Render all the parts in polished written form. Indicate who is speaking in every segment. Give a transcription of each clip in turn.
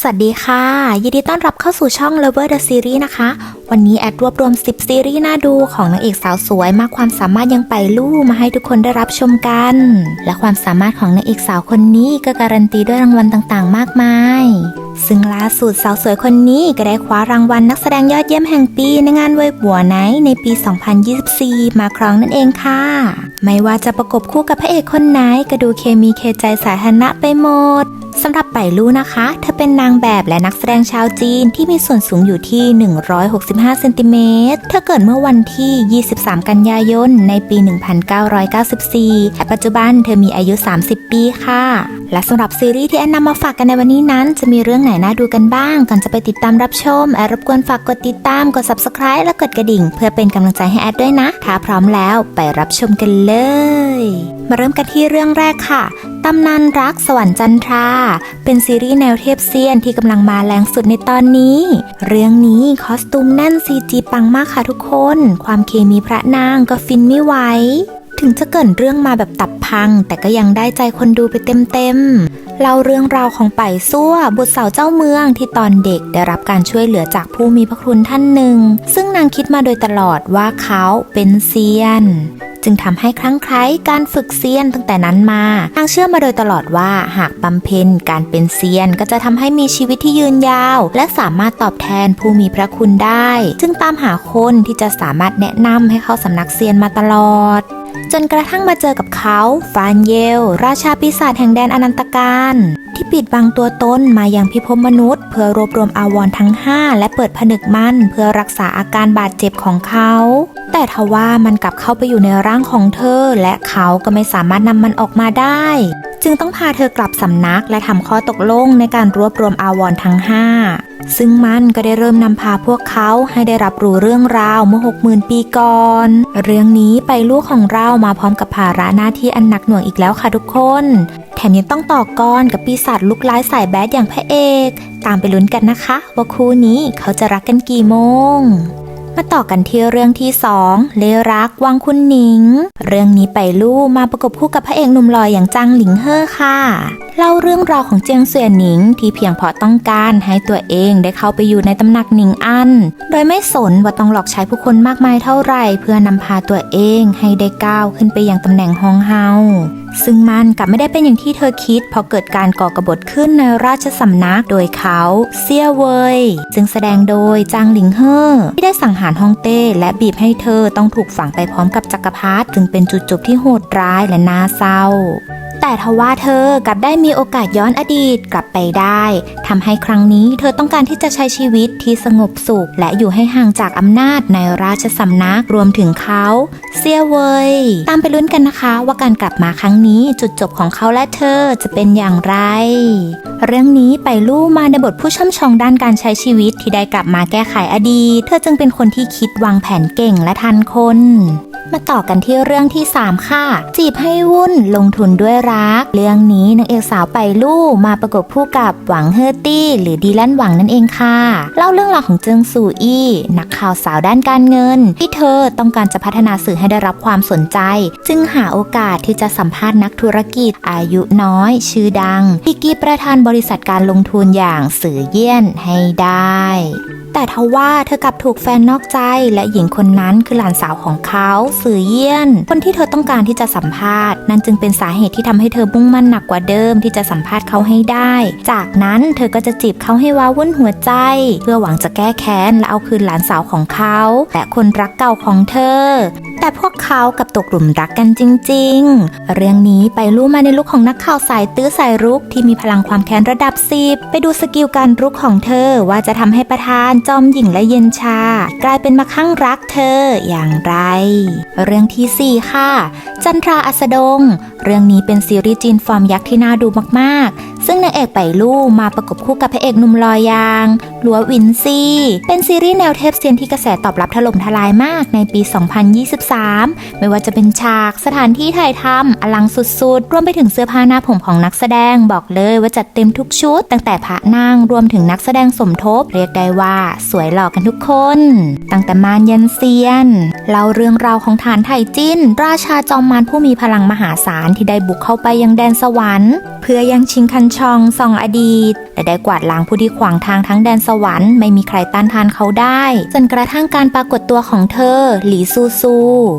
Speaker 1: สวัสดีค่ะยินดีต้อนรับเข้าสู่ช่อง Lover the Series นะคะวันนี้แอดรวบรวม10ซีรีส์น่าดูของนางเอกสาวสวยมากความสามารถยังไปลู่มาให้ทุกคนได้รับชมกันและความสามารถของนางเอกสาวคนนี้ก็การันตีด้วยรางวัลต่างๆมากมายซึ่งล่าสุดสาวสวยคนนี้ก็ได้คว้ารางวัลนักแสดงยอดเยี่ยมแห่งปีในงานเว่ยปัวไนท์ในปี 2024 มาครองนั่นเองค่ะไม่ว่าจะประกบคู่กับพระเอกคนไหนก็ดูเคมีเคใจสาธารณะไปหมดสำหรับไปลู่นะคะเธอเป็นนางแบบและนักแสดงชาวจีนที่มีส่วนสูงอยู่ที่165เซนติเมตรเธอเกิดเมื่อวันที่23กันยายนในปี1994และปัจจุบันเธอมีอายุ30ปีค่ะและสำหรับซีรีส์ที่แอนนำมาฝากกันในวันนี้นั้นจะมีเรื่องไหนน่าดูกันบ้างก่อนจะไปติดตามรับชมแอดรบกวนฝากกดติดตามกด Subscribe และกดกระดิ่งเพื่อเป็นกำลังใจให้แอดด้วยนะถ้าพร้อมแล้วไปรับชมกันเลยมาเริ่มกันที่เรื่องแรกค่ะตำนานรักสวรรค์จันทราเป็นซีรีส์แนวเทพเซียนที่กำลังมาแรงสุดในตอนนี้เรื่องนี้คอสตูมแน่น CG ปังมากค่ะทุกคนความเคมีพระนางก็ฟินไม่ไหวถึงจะเกิดเรื่องมาแบบตับพังแต่ก็ยังได้ใจคนดูไปเต็มๆเล่าเรื่องราวของไปซั่วบุตรสาวเจ้าเมืองที่ตอนเด็กได้รับการช่วยเหลือจากผู้มีพระคุณท่านหนึ่งซึ่งนางคิดมาโดยตลอดว่าเขาเป็นเซียนจึงทำให้คลั่งไคล้การฝึกเซียนตั้งแต่นั้นมานางเชื่อมาโดยตลอดว่าหากบำเพ็ญการเป็นเซียนก็จะทำให้มีชีวิตที่ยืนยาวและสามารถตอบแทนผู้มีพระคุณได้จึงตามหาคนที่จะสามารถแนะนำให้เข้าสำนักเซียนมาตลอดจนกระทั่งมาเจอกับเขาฟานเยลราชาปีศาจแห่งแดนอนันตการที่ปิดบังตัวตนมายังพิภพมนุษย์เพื่อรวบรวมอาวรณ์ทั้ง5และเปิดผนึกมันเพื่อรักษาอาการบาดเจ็บของเขาแต่ทว่ามันกลับเข้าไปอยู่ในร่างของเธอและเขาก็ไม่สามารถนำมันออกมาได้จึงต้องพาเธอกลับสำนักและทำข้อตกลงในการรวบรวมอาวรณ์ทั้ง5ซึ่งมันก็ได้เริ่มนำพาพวกเขาให้ได้รับรู้เรื่องราวเมื่อ 60,000 ปีก่อนเรื่องนี้ไปลูกของเรามาพร้อมกับภาระหน้าที่อันหนักหน่วงอีกแล้วค่ะทุกคนแถมยังต้องต่อกรกับปีศาจลุกร้ายสายแบดอย่างพระเอกตามไปลุ้นกันนะคะว่าคู่นี้เขาจะรักกันกี่โมงมาต่อกันที่เรื่องที่2เลรักวังคุณหนิงเรื่องนี้ไปลู่มาประกบคู่กับพระเอกหนุ่มหล่ออย่างจางหลิงเฮ่อค่ะเล่าเรื่องราวของเจียงเสวียนหนิงที่เพียงเพราะต้องการให้ตัวเองได้เข้าไปอยู่ในตำหนักหนิงอันโดยไม่สนว่าต้องหลอกใช้ผู้คนมากมายเท่าไหร่เพื่อนำพาตัวเองให้ได้ก้าวขึ้นไปยังตำแหน่งฮองเฮาซึ่งมันกลับไม่ได้เป็นอย่างที่เธอคิดเพราะเกิดการก่อกบฏขึ้นในราชสำนักโดยเขาเซี่ยเวยซึ่งแสดงโดยจางหลิงเฮ่อที่ได้สังหารฮ่องเต้และบีบให้เธอต้องถูกฝังไปพร้อมกับจักรพรรดิจึงเป็นจุดจบที่โหดร้ายและน่าเศร้าแต่ทว่าเธอกลับได้มีโอกาสย้อนอดีตกลับไปได้ทำให้ครั้งนี้เธอต้องการที่จะใช้ชีวิตที่สงบสุขและอยู่ให้ห่างจากอำนาจในราชสำนักรวมถึงเขาเซี่ยเวยตามไปลุ้นกันนะคะว่าการกลับมาครั้งนี้จุดจบของเขาและเธอจะเป็นอย่างไรเรื่องนี้ไปลู่มาในบทผู้ช่ำชองด้านการใช้ชีวิตที่ได้กลับมาแก้ไขอดีตเธอจึงเป็นคนที่คิดวางแผนเก่งและทันคนมาต่อกันที่เรื่องที่3ค่ะจีบให้วุ่นลงทุนด้วยรักเรื่องนี้นางเอกสาวไปลู่มาประกบคู่กับหวังเฮอตี้หรือดีแลนหวังนั่นเองค่ะเล่าเรื่องราวของเจิงซูอี้นักข่าวสาวด้านการเงินที่เธอต้องการจะพัฒนาสื่อให้ได้รับความสนใจจึงหาโอกาสที่จะสัมภาษณ์นักธุรกิจอายุน้อยชื่อดังที่กีประธานบริษัทการลงทุนอย่างสื่อเยี่ยนให้ได้แต่ทว่าเธอกลับถูกแฟนนอกใจและหญิงคนนั้นคือหลานสาวของเขาสื่อเยี่ยนคนที่เธอต้องการที่จะสัมภาษณ์นั่นจึงเป็นสาเหตุที่ทำให้เธอมุ่งมั่นหนักกว่าเดิมที่จะสัมภาษณ์เขาให้ได้จากนั้นเธอก็จะจีบเขาให้ว้าวุ่นหัวใจเพื่อหวังจะแก้แค้นและเอาคืนหลานสาวของเขาและคนรักเก่าของเธอแต่พวกเขากับตกหลุมรักกันจริงๆเรื่องนี้ไปลู่มาในลุคของนักข่าวสายตื้อสายรุกที่มีพลังความแค้นระดับ10ไปดูสกิลการรุกของเธอว่าจะทำให้ประธานจอมหญิงและเย็นชากลายเป็นมาคั่งรักเธออย่างไรเรื่องที่4ค่ะจันทราอัสดงเรื่องนี้เป็นซีรีส์จีนฟอร์มยักษ์ที่น่าดูมากๆซึ่งนางเอกไปลู่มาประกบคู่กับพระเอกหนุ่มหล่ออย่างหลัวหวินซีเป็นซีรีส์แนวเทพเซียนที่กระแสตอบรับถล่มทลายมากในปี 2023 ไม่ว่าจะเป็นฉากสถานที่ถ่ายทำอลังสุดๆรวมไปถึงเสื้อผ้าหน้าผมของนักแสดงบอกเลยว่าจัดเต็มทุกชุดตั้งแต่พระนางรวมถึงนักแสดงสมทบเรียกได้ว่าสวยหล่อกันทุกคนตั้งแต่มารยันเซียนเล่าเรื่องราวของฐานไถจิ้นราชาจอมมารผู้มีพลังมหาศาล ที่ได้บุกเข้าไปยังแดนสวรรค์เพื่อยังชิงคันชองส่องอดีตและได้กวาดล้างผู้ที่ขวางทางทั้งแดนสวรรค์ไม่มีใครต้านทานเขาได้จนกระทั่งการปรากฏตัวของเธอหลี่ซูซู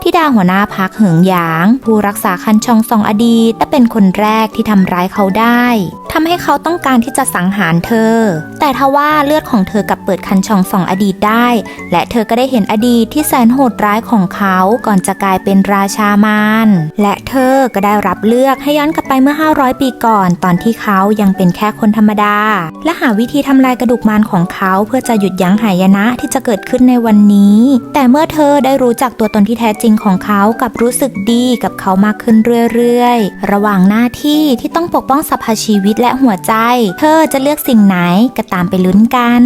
Speaker 1: ที่ดาหัวหน้าพรรคเหิงหยางผู้รักษาคันชองส่องอดีตและเป็นคนแรกที่ทำร้ายเขาได้ทำให้เขาต้องการที่จะสังหารเธอแต่ทว่าเลือดของเธอกลับเปิดคันชองส่องอดีตได้และเธอก็ได้เห็นอดีตที่แสนโหดร้ายของเขาก่อนจะกลายเป็นราชามารและเธอก็ได้รับเลือกให้ย้อนกลับไปเมื่อ500 ปีก่อนตอนที่เขายังเป็นแค่คนธรรมดาและหาวิธีทำลายกระดูกมารของเขาเพื่อจะหยุดยั้งหายนะที่จะเกิดขึ้นในวันนี้แต่เมื่อเธอได้รู้จักตัวตนที่แท้จริงของเขากับรู้สึกดีกับเขามากขึ้นเรื่อยๆระหว่างหน้าที่ต้องปกป้องสรรพชีวิตและหัวใจเธอจะเลือกสิ่งไหนก็ตามไปลุ้นกัน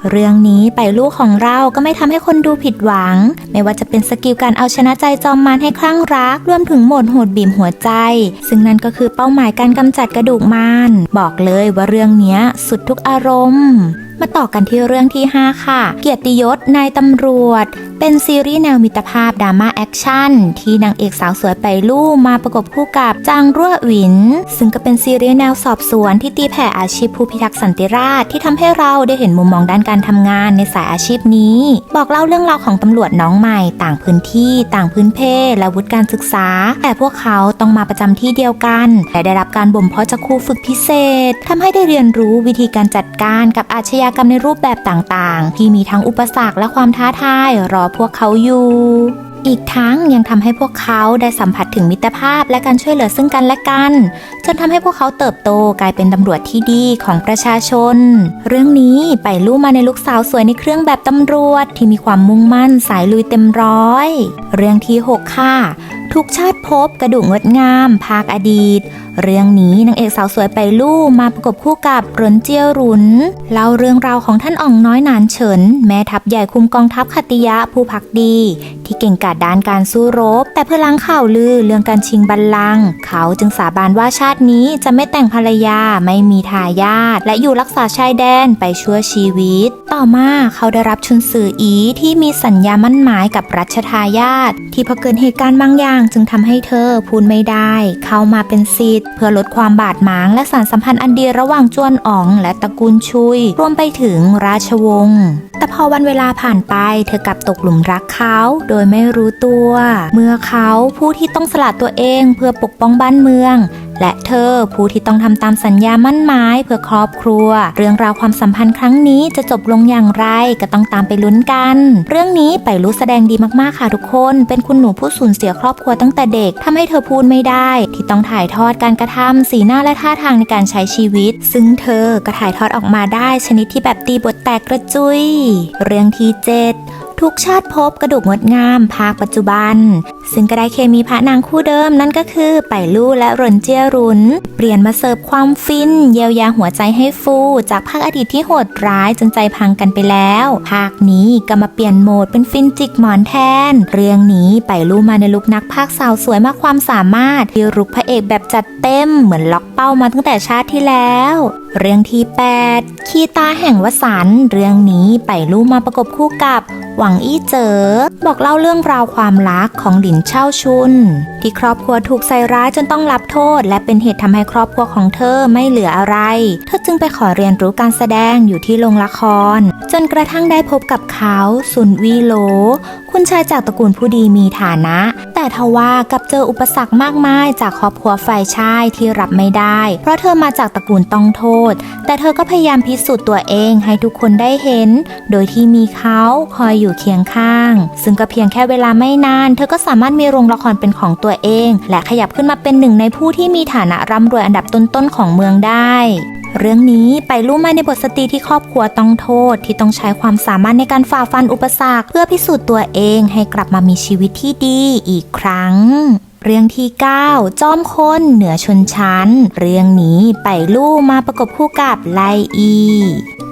Speaker 1: เรื่องนี้ไปลูกของเราก็ไม่ทำให้คนดูผิดหวังไม่ว่าจะเป็นสกิลการเอาชนะใจจอมมารให้คลั่งรักรวมถึงโหมดโหดบีบหัวใจซึ่งนั่นก็คือเป้าหมายการกำจัดกระดูกมารบอกเลยว่าเรื่องนี้สุดทุกอารมณ์มาต่อกันที่เรื่องที่5ค่ะเกียรติยศนายตำรวจเป็นซีรีส์แนวมิตรภาพดราม่าแอคชั่นที่นางเอกสาวสวยไปลู่มาประกบคู่กับจางรั่วหวินซึ่งก็เป็นซีรีส์แนวสอบสวนที่ตีแผ่อาชีพผู้พิทักษ์สันติราษฎร์ที่ทำให้เราได้เห็นมุมมองด้านการทำงานในสายอาชีพนี้บอกเล่าเรื่องราวของตำรวจน้องใหม่ต่างพื้นที่ต่างพื้นเพและวุฒิการศึกษาแต่พวกเขาต้องมาประจำที่เดียวกันและได้รับการบ่มเพาะจากครูฝึกพิเศษทำให้ได้เรียนรู้วิธีการจัดการกับอาชญากรรมในรูปแบบต่างๆที่มีทั้งอุปสรรคและความท้าทายรอพวกเขาอยู่อีกทั้งยังทำให้พวกเขาได้สัมผัสถึงมิตรภาพและการช่วยเหลือซึ่งกันและกันจนทำให้พวกเขาเติบโตกลายเป็นตำรวจที่ดีของประชาชนเรื่องนี้ไปลู่มาในลูกสาวสวยในเครื่องแบบตำรวจที่มีความมุ่งมั่นสายลุยเต็มร้อยเรื่องที่6ค่ะทุกชาติพบกระดูกงดงามภาคอดีตเรื่องนี้นางเอกสาวสวยไปลู่มาประกบคู่กับเหรินเจี้ยหรุนเล่าเรื่องราวของท่านอ่องน้อยหนานเฉินแม่ทัพใหญ่คุมกองทัพขัตติยะผู้ภักดีที่เก่งกาจด้านการสู้รบแต่เพื่อล้างข่าวลือเรื่องการชิงบัลลังก์เขาจึงสาบานว่าชาตินี้จะไม่แต่งภรรยาไม่มีทายาทและอยู่รักษาชายแดนไปชั่วชีวิตต่อมาเขาได้รับชุนซืออีที่มีสัญญามั่นหมายกับรัชทายาทที่พอเกิดเหตุการณ์บางอย่างจึงทำให้เธอพูดไม่ได้เข้ามาเป็นศิษย์เพื่อลดความบาดหมางและสานสัมพันธ์อันดีระหว่างจวนอ๋องและตระกูลชุยรวมไปถึงราชวงศ์แต่พอวันเวลาผ่านไปเธอกลับตกหลุมรักเขาโดยไม่รู้ตัวเมื่อเขาผู้ที่ต้องสละตัวเองเพื่อปกป้องบ้านเมืองและเธอผู้ที่ต้องทำตามสัญญามั่นหมายเพื่อครอบครัวเรื่องราวความสัมพันธ์ครั้งนี้จะจบลงอย่างไรก็ต้องตามไปลุ้นกันเรื่องนี้ไปรู้แสดงดีมากๆค่ะทุกคนเป็นคุณหนูผู้สูญเสียครอบครัวตั้งแต่เด็กทำให้เธอพูดไม่ได้ที่ต้องถ่ายทอดการกระทำสีหน้าและท่าทางในการใช้ชีวิตซึ่งเธอก็ถ่ายทอดออกมาได้ชนิดที่แบบตีบทแตกกระจุยเรื่องที่7ทุกชาติพบกระดูกงดงามภาคปัจจุบันซึ่งก็ได้เคมีพระนางคู่เดิมนั่นก็คือไปลู่และเหรินเจี้ยหรุนเปลี่ยนมาเสิร์ฟความฟินเยียวยาหัวใจให้ฟูจากภาคอดีตที่โหดร้ายจนใจพังกันไปแล้วภาคนี้ก็มาเปลี่ยนโหมดเป็นฟินจิกหมอนแทนเรื่องนี้ไปลู่มาในลุคนักพากย์สาวสวยมากความสามารถที่รุกพระเอกแบบจัดเต็มเหมือนล็อกเป้ามาตั้งแต่ชาติที่แล้วเรื่องที่8ขี้ตาแห่งวสันต์เรื่องนี้ไปลู่มาประกบคู่กับหวังอี้เจ๋อบอกเล่าเรื่องราวความรักของหลินเช่าชุนที่ครอบครัวถูกใส่ร้ายจนต้องรับโทษและเป็นเหตุทำให้ครอบครัวของเธอไม่เหลืออะไรเธอจึงไปขอเรียนรู้การแสดงอยู่ที่โรงละครจนกระทั่งได้พบกับเขาซุนวีโหลคุณชายจากตระกูลผู้ดีมีฐานะแต่ทว่ากับเจออุปสรรคมากมายจากครอบครัวฝ่ายชายที่รับไม่ได้เพราะเธอมาจากตระกูลต้องโทษแต่เธอก็พยายามพิสูจน์ตัวเองให้ทุกคนได้เห็นโดยที่มีเขาคอยอยู่เคียงข้างซึ่งก็เพียงแค่เวลาไม่นานเธอก็สามารถมีโรงละครเป็นของตัวเองและขยับขึ้นมาเป็นหนึ่งในผู้ที่มีฐานะร่ำรวยอันดับต้นๆของเมืองได้เรื่องนี้ไปลู่มาในบทสตรีที่ครอบครัวต้องโทษที่ต้องใช้ความสามารถในการฝ่าฟันอุปสรรคเพื่อพิสูจน์ตัวเองให้กลับมามีชีวิตที่ดีอีกครั้งเรื่องที่9จอมคนเหนือชนชั้นเรื่องนี้ไปลู่มาประกบคู่กับไลอี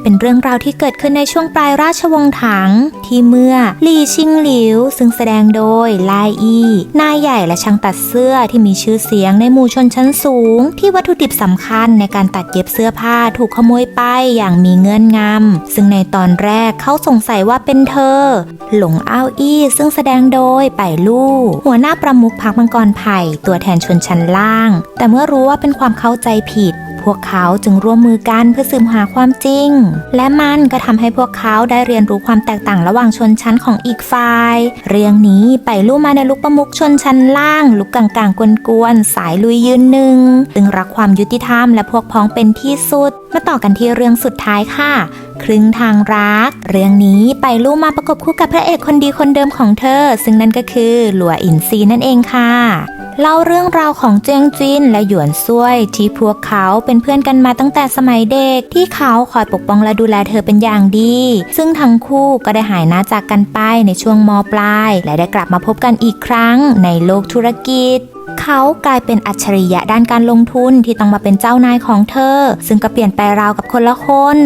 Speaker 1: เป็นเรื่องราวที่เกิดขึ้นในช่วงปลายราชวงศ์ถังที่เมื่อลี่ชิงหลิวซึ่งแสดงโดยไลอี้นายใหญ่และช่างตัดเสื้อที่มีชื่อเสียงในหมู่ชนชั้นสูงที่วัตถุดิบสำคัญในการตัดเย็บเสื้อผ้าถูกขโมยไปอย่างมีเงื่อนงำซึ่งในตอนแรกเขาสงสัยว่าเป็นเธอหลงอ้าวอี้ซึ่งแสดงโดยไปลู่หัวหน้าประมุขพรรคมังกรไผ่ตัวแทนชนชั้นล่างแต่เมื่อรู้ว่าเป็นความเข้าใจผิดพวกเขาจึงร่วมมือกันเพื่อสืบหาความจริงและมันก็ทำให้พวกเขาได้เรียนรู้ความแตกต่างระหว่างชนชั้นของอีกฝ่ายเรื่องนี้ไปลู่มาในลุคประมุขชนชั้นล่างลุคกลางๆกวนๆสายลุยยืนหนึ่งซึ่งรักความยุติธรรมและพวกพ้องเป็นที่สุดมาต่อกันที่เรื่องสุดท้ายค่ะครึ่งทางรักเรื่องนี้ไปลู่มาประกบคู่กับพระเอกคนดีคนเดิมของเธอซึ่งนั่นก็คือหลัวอินซีนั่นเองค่ะเล่าเรื่องราวของเจียงจินและหยวนซ่วยที่พวกเขาเป็นเพื่อนกันมาตั้งแต่สมัยเด็กที่เขาคอยปกป้องและดูแลเธอเป็นอย่างดีซึ่งทั้งคู่ก็ได้หายหน้าจากกันไปในช่วงม.ปลายและได้กลับมาพบกันอีกครั้งในโลกธุรกิจเขากลายเป็นอัจฉริยะด้านการลงทุนที่ต้องมาเป็นเจ้านายของเธอซึ่งก็เปลี่ยนไปราวกับคนละคน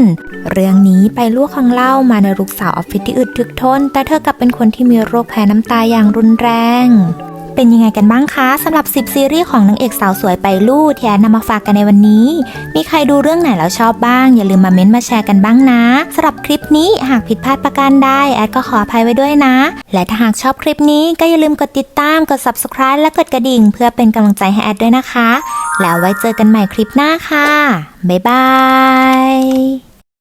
Speaker 1: เรื่องนี้ไปลวกของเล่ามาในลูกสาวออฟฟิศที่อึดถึกทนแต่เธอกลับเป็นคนที่มีโรคแพ้น้ำตาอย่างรุนแรงเป็นยังไงกันบ้างคะสำหรับ10ซีรีส์ของนางเอกสาวสวยไปลู่ที่แอนนำมาฝากกันในวันนี้มีใครดูเรื่องไหนแล้วชอบบ้างอย่าลืมมาเม้นต์มาแชร์กันบ้างนะสำหรับคลิปนี้หากผิดพลาดประการใดแอดก็ขออภัยไว้ด้วยนะและถ้าหากชอบคลิปนี้ก็อย่าลืมกดติดตามกด Subscribe และกดกระดิ่งเพื่อเป็นกำลังใจให้แอดด้วยนะคะแล้วไว้เจอกันใหม่คลิปหน้าค่ะบ๊ายบาย